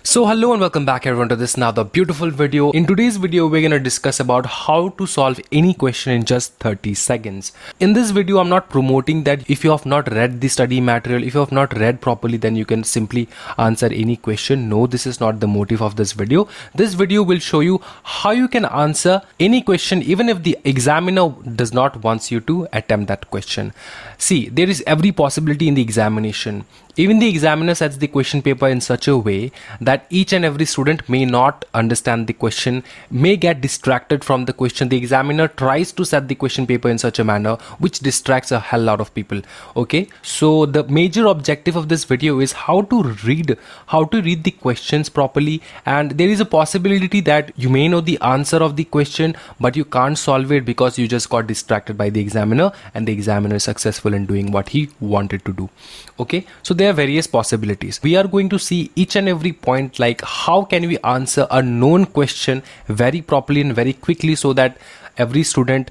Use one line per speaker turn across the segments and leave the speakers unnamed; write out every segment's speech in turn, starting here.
So hello and welcome back everyone to this another beautiful video. In today's video we're going to discuss about how to solve any question in just 30 seconds. In this video I'm not promoting that if you have not read the study material, if you have not read properly, then you can simply answer any question. No, this is not the motive of this video. This video will show you how you can answer any question even if the examiner does not want you to attempt that question. See, there is every possibility in the examination. Even the examiner sets the question paper in such a way that each and every student may not understand the question, may get distracted from the question. The examiner tries to set the question paper in such a manner which distracts a hell lot of people. Okay, so the major objective of this video is how to read the questions properly, and there is a possibility that you may know the answer of the question but you can't solve it because you just got distracted by the examiner and the examiner is successful in doing what he wanted to do. Okay, so there are various possibilities. We are going to see each and every point, like how can we answer a known question very properly and very quickly so that every student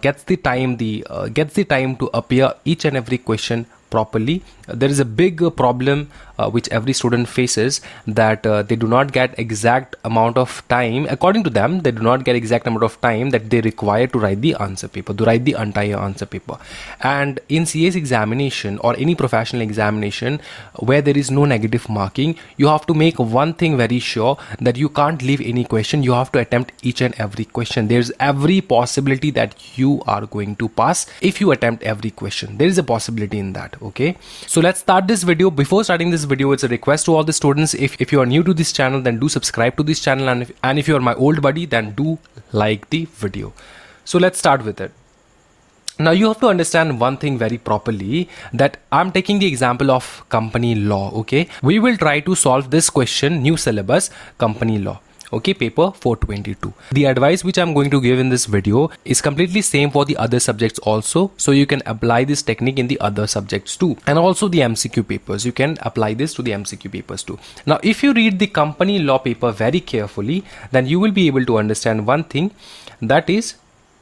gets the time to appear each and every question properly. There is a big problem which every student faces, that they do not get exact amount of time. According to them, they do not get exact amount of time that they require to write the answer paper, to write the entire answer paper. And in CA's examination or any professional examination where there is no negative marking, you have to make one thing very sure, that you can't leave any question. You have to attempt each and every question. There's every possibility that you are going to pass if you attempt every question. There is a possibility in that. Okay, so let's start this video. Before starting this video, it's a request to all the students, if you are new to this channel, then do subscribe to this channel, and if you are my old buddy, then do like the video. So let's start with it. Now you have to understand one thing very properly, that I'm taking the example of company law. Okay, we will try to solve this question, new syllabus, company law. Okay, paper 422. The advice which I'm going to give in this video is completely same for the other subjects also, so you can apply this technique in the other subjects too, and also the MCQ papers. You can apply this to the MCQ papers too. Now if you read the company law paper very carefully, then you will be able to understand one thing, that is,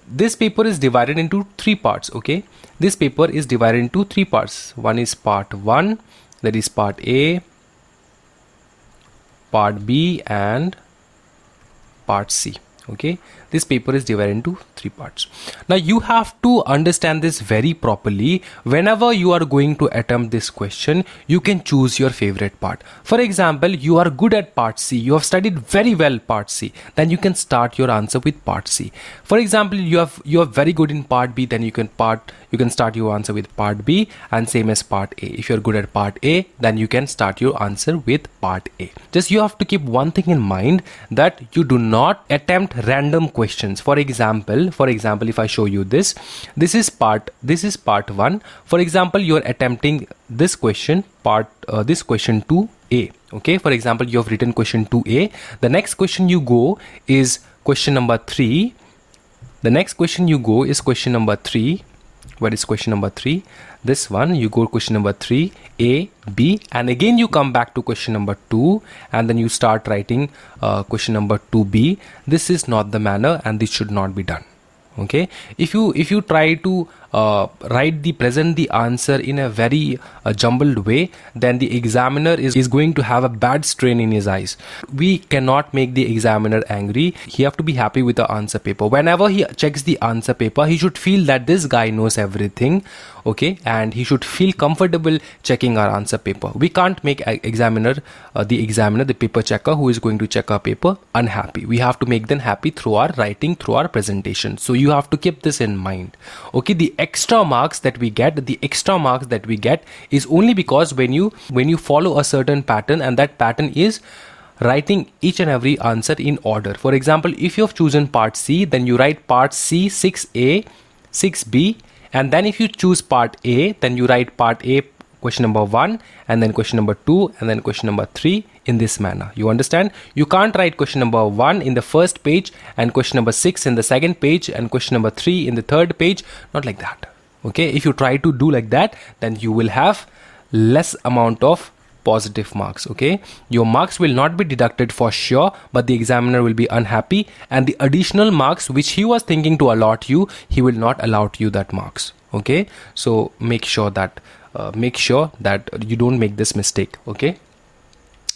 this paper is divided into three parts. Okay, this paper is divided into three parts. One is part 1, that is part A, part B, and part C. Okay, this paper is divided into three parts. Now you have to understand this very properly. Whenever you are going to attempt this question, you can choose your favorite part. For example, you are good at part C, you have studied very well part C, then you can start your answer with part C. For example, you are very good in part B, then you can start your answer with part B, and same as part A. If you're good at part A, then you can start your answer with part A. Just you have to keep one thing in mind, that you do not attempt random questions. For example, if I show you this is part 1. For example, you are attempting this question, this question 2A. Okay, for example, you have written question 2A. The next question you go is question number 3. The next question you go is question number 3. What is question number 3? This one, you go question number 3, A, B, and again you come back to question number 2, and then you start writing question number 2B. This is not the manner, and this should not be done. Okay, if you try to present the answer in a very jumbled way, then the examiner is going to have a bad strain in his eyes. We cannot make the examiner angry. He have to be happy with the answer paper. Whenever he checks the answer paper, he should feel that this guy knows everything. Okay, and he should feel comfortable checking our answer paper. We can't make the paper checker who is going to check our paper, unhappy. We have to make them happy through our writing, through our presentation. So you have to keep this in mind. Okay, the extra marks that we get is only because when you follow a certain pattern, and that pattern is writing each and every answer in order. For example, if you have chosen part C, then you write part C 6A, 6B, and then if you choose part A, then you write part A question number 1, and then question number 2, and then question number 3, in this manner. You understand? You can't write question number 1 in the first page, and question number 6 in the second page, and question number 3 in the third page. Not like that. Okay, if you try to do like that, then you will have less amount of positive marks. Okay, your marks will not be deducted for sure, but the examiner will be unhappy, and the additional marks which he was thinking to allot you, he will not allot you that marks. Okay, so make sure that you don't make this mistake. Okay,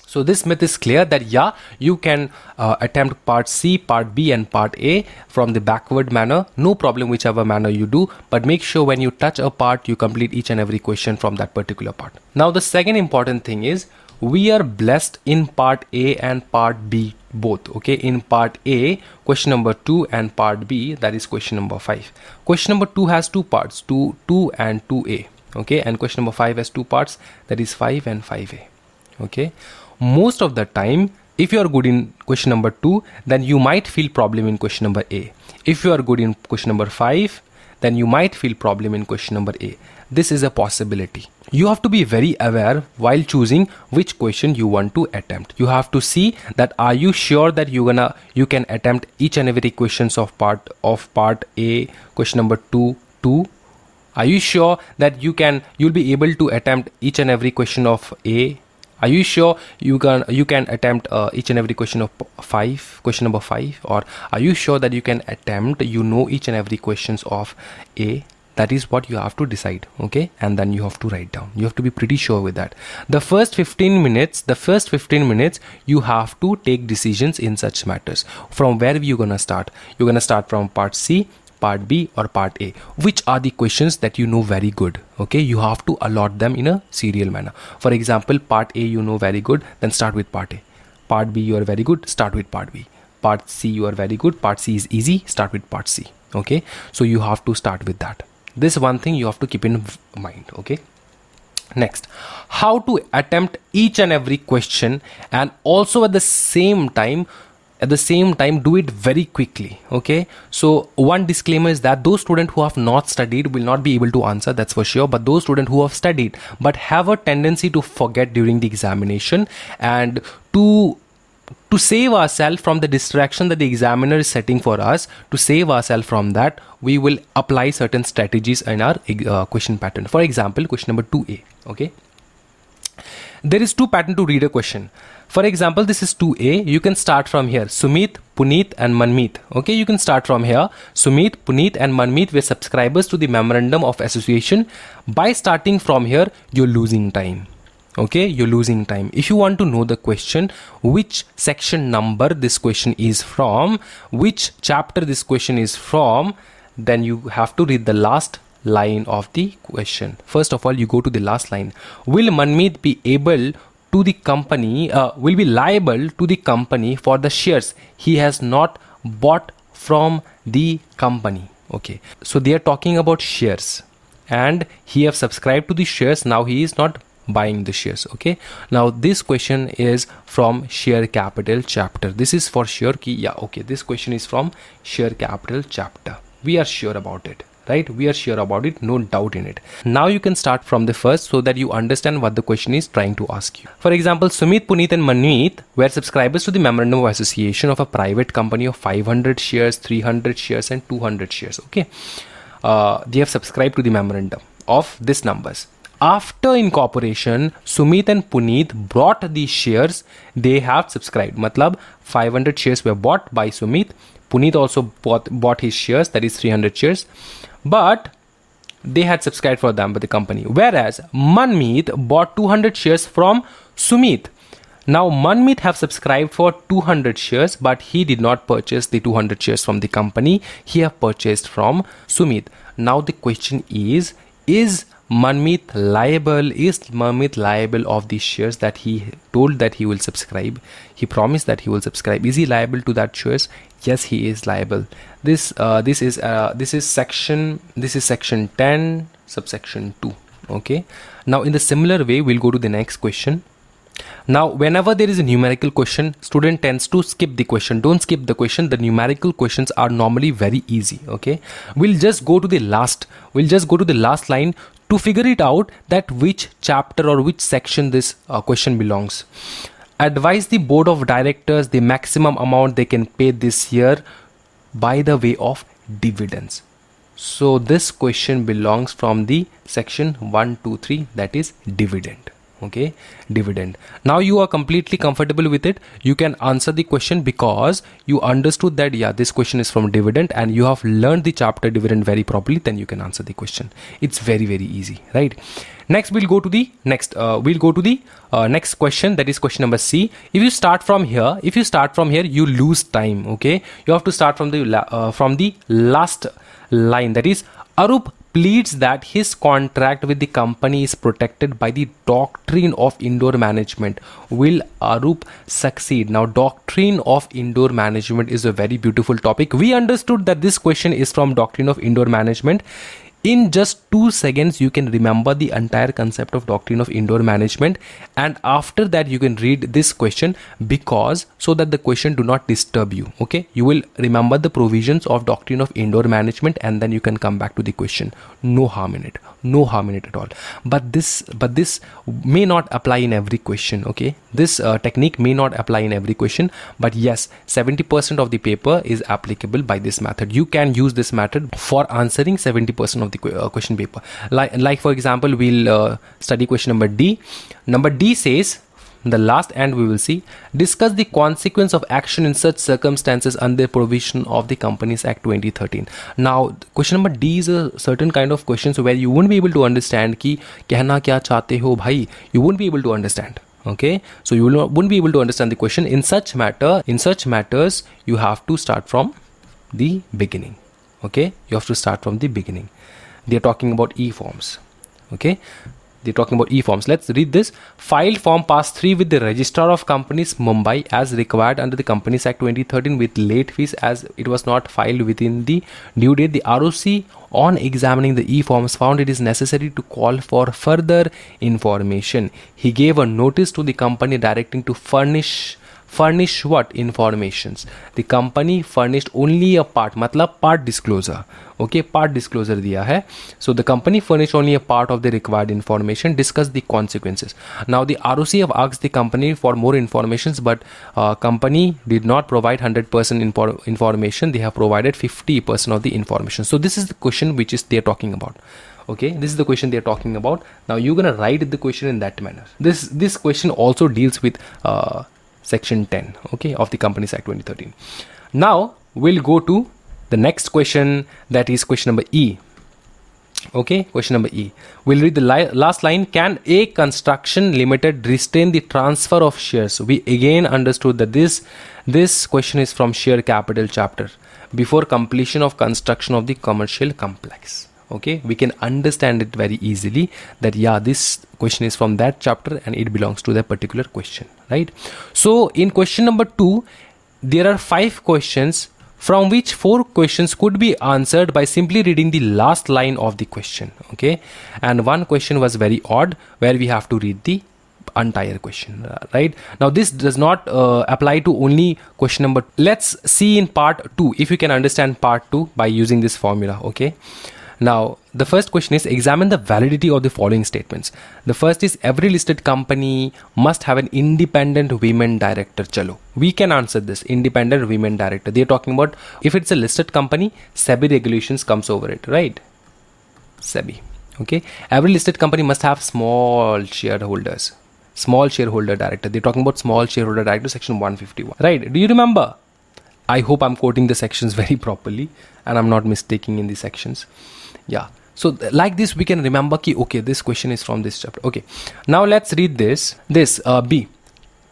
So this myth is clear that yeah, you can attempt part C, part B and part A from the backward manner, no problem whichever manner you do, but make sure when you touch a part you complete each and every question from that particular part. Now the second important thing is we are blessed in part A and part B both. Okay, in part A question number 2 and part B, that is question number 5. Question number 2 has two parts, 2 and 2A. Okay, and question number 5 has two parts, that is 5 and 5A. Okay, most of the time if you are good in question number 2, then you might feel problem in question number A. If you are good in question number 5, then you might feel problem in question number A. This is a possibility. You have to be very aware while choosing which question you want to attempt. You have to see that are you sure that you can attempt each and every questions of part A, question number 2. Are you sure that you'll be able to attempt each and every question of A? Are you sure you can attempt each and every question of question number 5? Or are you sure that you can attempt each and every questions of A? That is what you have to decide. Okay, and then you have to write down. You have to be pretty sure with that. The first 15 minutes you have to take decisions in such matters. From where you're gonna start? You're gonna start from part C, part B or part A. Which are the questions that you know very good? Okay, you have to allot them in a serial manner. For example, part A you know very good, then start with part A. Part B you are very good, start with part B. Part C you are very good, part C is easy, start with part C. Okay, so you have to start with that. This one thing you have to keep in mind. Okay, next, how to attempt each and every question and also at the same time do it very quickly. Okay, so one disclaimer is that those students who have not studied will not be able to answer, that's for sure, but those students who have studied but have a tendency to forget during the examination, and to save ourselves from the distraction that the examiner is setting for us, to save ourselves from that, we will apply certain strategies in our question pattern. For example, question number 2A. Okay, there is two patterns to read a question. For example, this is 2A. You can start from here. Sumit, Puneet and Manmeet. Okay, you can start from here. Sumit, Puneet and Manmeet were subscribers to the memorandum of association. By starting from here, you're losing time. Okay, you're losing time. If you want to know the question, which section number this question is from, which chapter this question is from, then you have to read the last line of the question. First of all, you go to the last line. Will Manmeet be able to the company, will be liable to the company for the shares he has not bought from the company? Okay, so they are talking about shares and he have subscribed to the shares. Now he is not buying the shares. Okay, now this question is from share capital chapter. This is for sure ki, yeah, okay, this question is from share capital chapter. We are sure about it, right? We are sure about it, no doubt in it. Now you can start from the first so that you understand what the question is trying to ask you. For example, Sumit, Puneet and Manmeet were subscribers to the memorandum of association of a private company of 500 shares, 300 shares and 200 shares. Okay, they have subscribed to the memorandum of these numbers. After incorporation, Sumit and Puneet bought these shares. They have subscribed. Matlab 500 shares were bought by Sumit. Puneet also bought his shares, that is 300 shares. But they had subscribed for them by the company. Whereas Manmeet bought 200 shares from Sumit. Now Manmeet have subscribed for 200 shares, but he did not purchase the 200 shares from the company. He have purchased from Sumit. Now the question is Manmeet liable? Is Manmeet liable of the shares that he told that he will subscribe? He promised that he will subscribe. Is he liable to that shares? Yes, he is liable. This is section 10 subsection 2. Okay, now in the similar way we'll go to the next question. Now whenever there is a numerical question, student tends to skip the question. Don't skip the question. The numerical questions are normally very easy. Okay, we'll just go to the last line to figure it out that which chapter or which section this question belongs. Advise the board of directors the maximum amount they can pay this year by the way of dividends. So this question belongs from the section 1, 2, 3, that is dividend. Okay, dividend. Now you are completely comfortable with it. You can answer the question because you understood that yeah, this question is from dividend and you have learned the chapter dividend very properly. Then you can answer the question. It's very, very easy, right? Next, we'll go to the next next question, that is question number C. If you start from here, you lose time. Okay, you have to start from the last line, that is, Arup pleads that his contract with the company is protected by the doctrine of indoor management. Will Arup succeed? Now, doctrine of indoor management is a very beautiful topic. We understood that this question is from doctrine of indoor management. In just 2 seconds, you can remember the entire concept of doctrine of indoor management, and after that you can read this question, because so that the question do not disturb you. Okay, you will remember the provisions of doctrine of indoor management, and then you can come back to the question. No harm in it, no harm in it at all. But this may not apply in every question. Okay, this technique may not apply in every question, but yes, 70% of the paper is applicable by this method. You can use this method for answering 70% of the question paper. Like for example, we'll study question number D. Number D says, the last, and we will see, discuss the consequence of action in such circumstances under provision of the Companies Act 2013. Now, question number D is a certain kind of questions where you won't be able to understand कि कहना क्या चाहते हो भाई. You won't be able to understand. Okay, so you won't be able to understand the question. In such matters, you have to start from the beginning. Okay, you have to start from the beginning. They are talking about e-forms. Okay, they're talking about e-forms. Let's read this. Filed Form Pass 3 with the Registrar of Companies, Mumbai, as required under the Companies Act 2013 with late fees as it was not filed within the due date. The ROC, on examining the e-forms, found it is necessary to call for further information. He gave a notice to the company directing to furnish what informations. The company furnished only a part, मतलब part disclosure. Okay, part disclosure दिया है. So the company furnished only a part of the required information. Discuss the consequences. Now the ROC have asked the company for more informations, but company did not provide 100% information. They have provided 50% of the information. So this is the question which is they are talking about. Okay, this is the question they are talking about. Now you're gonna write the question in that manner. This question also deals with section 10, okay, of the Companies Act 2013. Now we'll go to the next question, that is question number E. Okay, question number E. We'll read the last line. Can A Construction Limited restrain the transfer of shares? We again understood that this question is from share capital chapter, before completion of construction of the commercial complex. Okay, we can understand it very easily that yeah, this question is from that chapter and it belongs to that particular question, right? So in question number 2, there are 5 questions, from which 4 questions could be answered by simply reading the last line of the question. Okay, and 1 question was very odd, where we have to read the entire question, right? Now this does not apply to only question number. Let's see in part 2 if you can understand part 2 by using this formula. Okay, now the first question is, examine the validity of the following statements. The first is, every listed company must have an independent women director. Chalo, we can answer this. Independent women director, they are talking about if it's a listed company, SEBI regulations comes over it, right? SEBI. Okay, every listed company must have small shareholders, small shareholder director. They're talking about small shareholder director, section 151, right? Do you remember? I hope I'm quoting the sections very properly and I'm not mistaking in the sections. Yeah, so like this we can remember ki okay, this question is from this chapter. Okay, now let's read this B.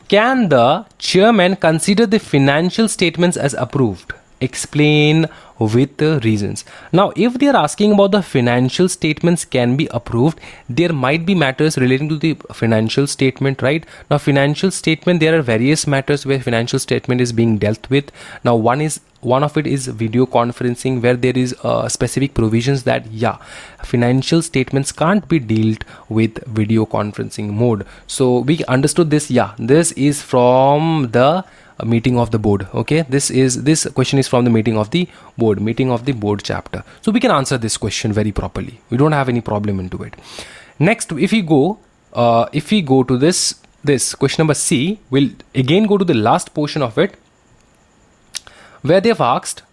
Can the chairman consider the financial statements as approved? Explain with the reasons. Now if they are asking about the financial statements can be approved, there might be matters relating to the financial statement, right? Now financial statement, there are various matters where financial statement is being dealt with. Now one of it is video conferencing, where there is specific provisions that yeah, financial statements can't be dealt with video conferencing mode. So we understood this. Yeah, this is from the meeting of the board. Okay, this question is from the meeting of the board chapter. So we can answer this question very properly. We don't have any problem into it. Next, if we go to this question number C, we'll again go to the last portion of it, where they've asked,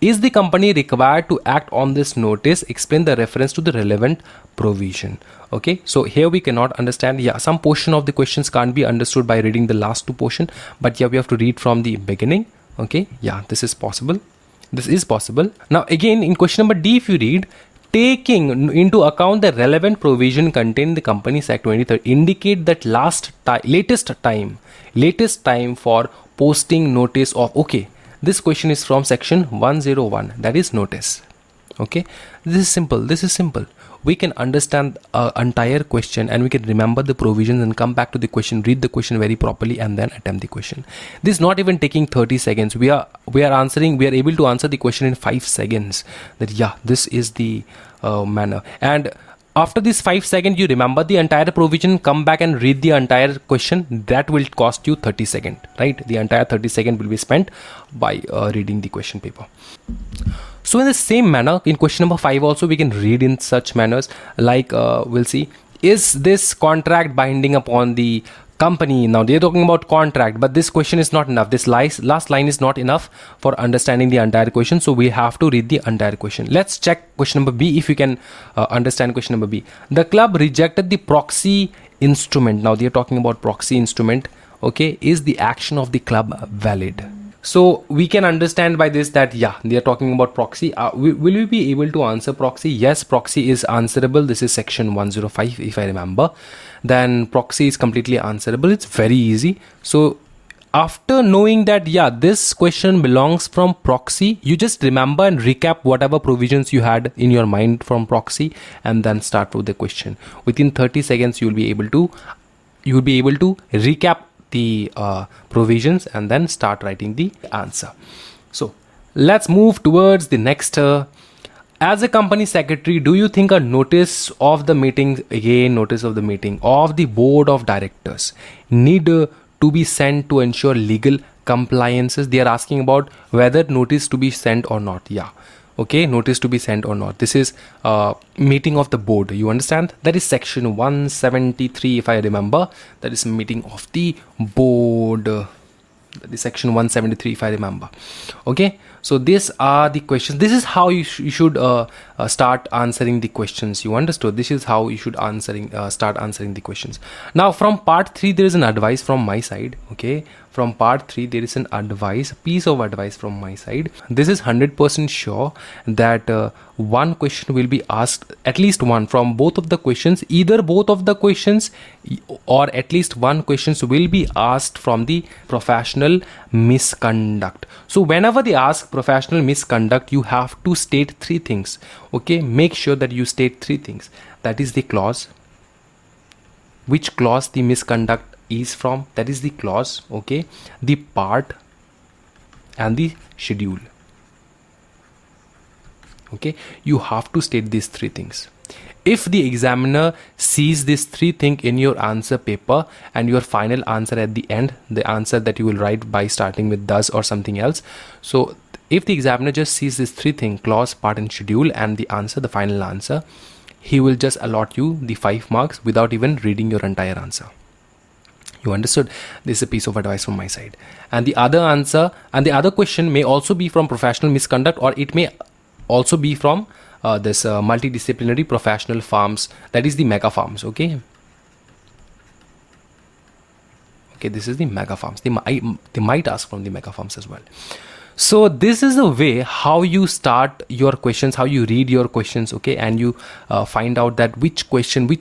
is the company required to act on this notice? Explain the reference to the relevant provision. Okay, so here we cannot understand. Yeah, some portion of the questions can't be understood by reading the last 2 portion, but yeah, we have to read from the beginning. Okay, yeah, this is possible. Now again, in question number D, if you read, taking into account the relevant provision contained in the Companies Act 2013, indicate that latest time for posting notice of, okay, this question is from section 101, that is notice. Okay, this is simple. We can understand entire question and we can remember the provisions and come back to the question, read the question very properly and then attempt the question. This is not even taking 30 seconds. We are able to answer the question in 5 seconds. That yeah, this is the manner. And after this 5 seconds, you remember the entire provision, come back and read the entire question. That will cost you 30 seconds, right? The entire 30 seconds will be spent by reading the question paper. So in the same manner, in question number 5 also, we can read in such manners, like we'll see, is this contract binding upon the company? Now they're talking about contract, but this question is not enough. This last line is not enough for understanding the entire question. So we have to read the entire question. Let's check question number B if you can understand question number B. The club rejected the proxy instrument. Now they're talking about proxy instrument. Okay, is the action of the club valid? So we can understand by this that yeah, they are talking about proxy. Will we be able to answer proxy? Yes, proxy is answerable. This is section 105 if I remember. Then proxy is completely answerable. It's very easy. So after knowing that yeah, this question belongs from proxy, you just remember and recap whatever provisions you had in your mind from proxy and then start with the question. Within 30 seconds you'll be able to recap the provisions and then start writing the answer. So let's move towards the next. As a company secretary, do you think a notice of the meeting, again notice of the meeting of the board of directors, need to be sent to ensure legal compliances? They are asking about whether notice to be sent or not. Yeah, okay, notice to be sent or not. This is meeting of the board, you understand? That is section 173 if I remember. That is meeting of the board. That is section 173 if I remember. Okay, so these are the questions. This is how you should start answering the questions. You understood? This is how you should start answering the questions. Now from part 3 there is an advice from my side. Okay, from part 3 there is an piece of advice from my side. This is 100% sure that one question will be asked, at least one from both of the questions, either both of the questions or at least one questions will be asked from the professional misconduct. So whenever they ask professional misconduct, you have to state 3 things. Okay, make sure that you state 3 things. That is the clause, which clause the misconduct is from, that is the clause. Okay, the part and the schedule. Okay, you have to state these 3 things. If the examiner sees these 3 things in your answer paper and your final answer at the end, the answer that you will write by starting with does or something else, so if the examiner just sees these 3 things, clause, part and schedule, and the answer, the final answer, he will just allot you the 5 marks without even reading your entire answer. You understood? This is a piece of advice from my side. And the other answer and the other question may also be from professional misconduct, or it may also be from this multidisciplinary professional farms, that is the mega farms. Okay, this is the mega farms. They might ask from the mega farms as well. So this is the way how you start your questions, how you read your questions. Okay, and you find out that which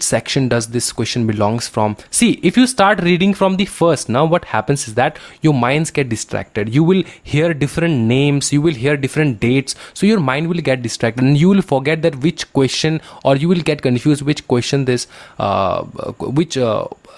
section does this question belongs from. See, if you start reading from the first, now what happens is that your minds get distracted. You will hear different names, you will hear different dates, so your mind will get distracted and you will forget that which question, or you will get confused which question this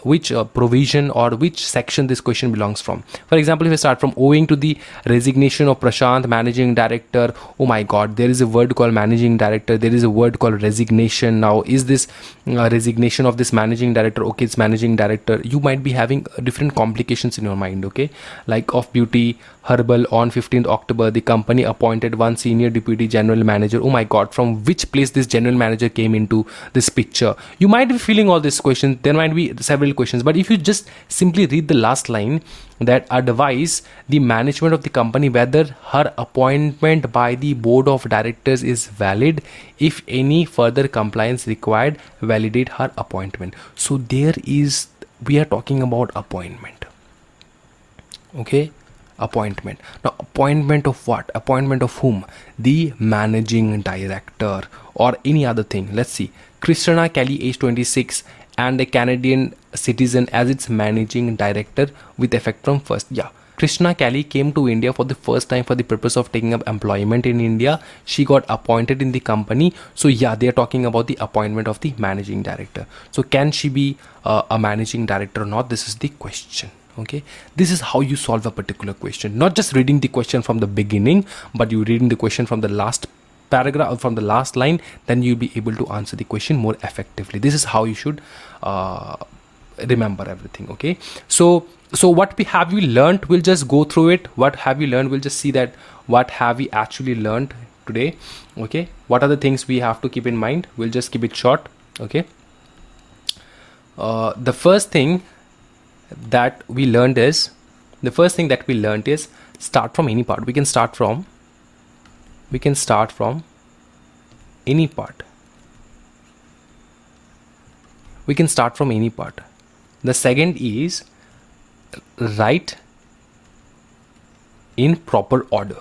which provision or which section this question belongs from. For example, if I start from owing to the resignation of Prashant, managing director, oh my god, there is a word called managing director, there is a word called resignation. Now is this resignation of this managing director? Okay, it's managing director. You might be having different complications in your mind. Okay, like of beauty herbal on 15th October, the company appointed one senior deputy general manager. Oh my god, from which place this general manager came into this picture? You might be feeling all these questions. There might be several questions, but if you just simply read the last line, that advise the management of the company whether her appointment by the board of directors is valid. If any further compliance required, validate her appointment. So we are talking about appointment. Okay, appointment. Now appointment of what? Appointment of whom? The managing director or any other thing. Let's see. Christina Kelly, age 26 and a Canadian citizen as its managing director with effect from 1st. Yeah, Krishna Kelly came to India for the first time for the purpose of taking up employment in India. She got appointed in the company. So yeah, they are talking about the appointment of the managing director. So can she be a managing director or not? This is the question. Okay, this is how you solve a particular question. Not just reading the question from the beginning, but you reading the question from the last paragraph, from the last line, then you'll be able to answer the question more effectively. This is how you should remember everything. Okay, so what have we learned? We'll just go through it. What have you learned? We'll just see that what have we actually learned today. Okay, what are the things we have to keep in mind? We'll just keep it short. Okay, the first thing that we learned is start from any part. We can start from any part. We can start from any part. The second is write in proper order.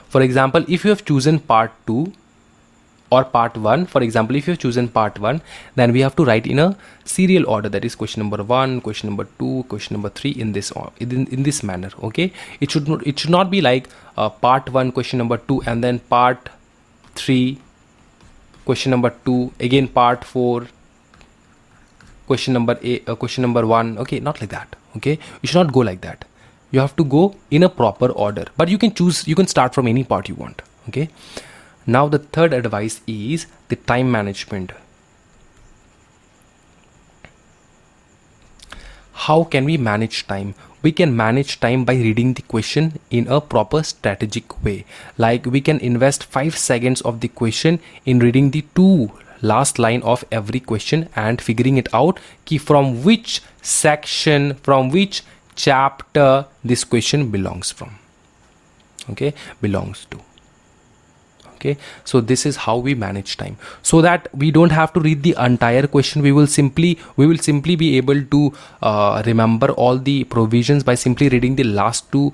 For example, if you have chosen part 2 or part 1, for example, if you have chosen part 1, then we have to write in a serial order. That is question number 1, question number 2, question number 3 in this manner. Okay, it should not be like part 1 question number 2 and then part 3 question number 2, again part 4 question number 1. Okay, not like that. Okay, you should not go like that. You have to go in a proper order, but you can start from any part you want. Okay, now the third advice is the time management. How can we manage time? We can manage time by reading the question in a proper strategic way. Like we can invest 5 seconds of the question in reading the 2 last line of every question and figuring it out from which section, from which chapter this question belongs from. Okay, belongs to. Okay, so this is how we manage time, so that we don't have to read the entire question. We will simply be able to remember all the provisions by simply reading the last 2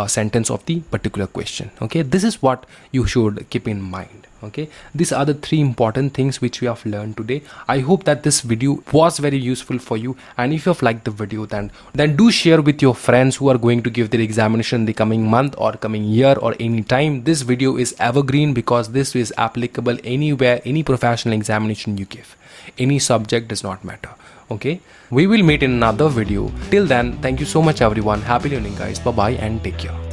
sentence of the particular question. Okay, this is what you should keep in mind. Okay, these are the 3 important things which we have learned today. I hope that this video was very useful for you, and if you have liked the video, then do share with your friends who are going to give their examination in the coming month or coming year or any time. This video is evergreen because this is applicable anywhere, any professional examination you give. Any subject does not matter. Okay, we will meet in another video. Till then, thank you so much everyone. Happy learning guys. Bye bye and take care.